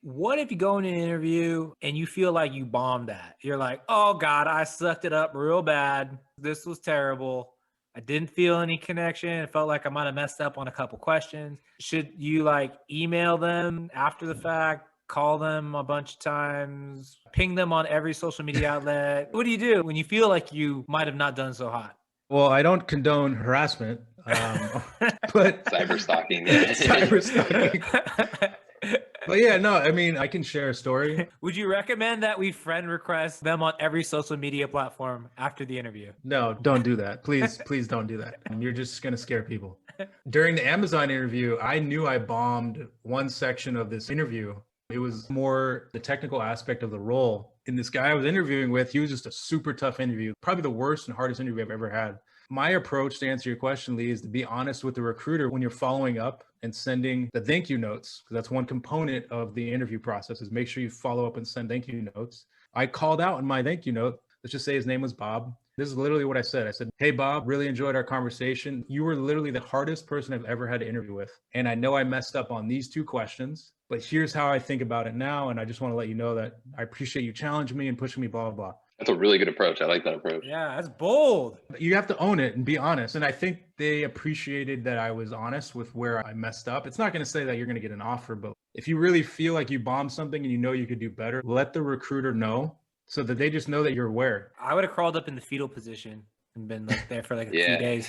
What if you go in an interview and you feel like you bombed that? You're like, oh God, I sucked it up real bad. This was terrible. I didn't feel any connection. It felt like I might have messed up on a couple questions. Should you like email them after the fact, call them a bunch of times, ping them on every social media outlet? What do you do when you feel like you might have not done so hot? Well, I don't condone harassment, but Cyber stalking. Yeah. cyber stalking. But yeah, no, I mean, I can share a story. Would you recommend that we friend request them on every social media platform after the interview? No, don't do that. Please don't do that. You're just going to scare people. During the Amazon interview, I knew I bombed one section of this interview. It was more the technical aspect of the role. And this guy I was interviewing with, he was just a super tough interview, probably the worst and hardest interview I've ever had. My approach, to answer your question, Lee, is to be honest with the recruiter when you're following up and sending the thank you notes, because that's one component of the interview process, is make sure you follow up and send thank you notes. I called out in my thank you note, let's just say his name was Bob. This is literally what I said. I said, hey, Bob, really enjoyed our conversation. You were literally the hardest person I've ever had to interview with. And I know I messed up on these two questions, but here's how I think about it now. And I just want to let you know that I appreciate you challenging me and pushing me, blah, blah, blah. That's a really good approach. I like that approach. Yeah, that's bold. You have to own it and be honest. And I think they appreciated that I was honest with where I messed up. It's not going to say that you're going to get an offer, but if you really feel like you bombed something and you know you could do better, let the recruiter know so that they just know that you're aware. I would have crawled up in the fetal position and been like there for like a few days.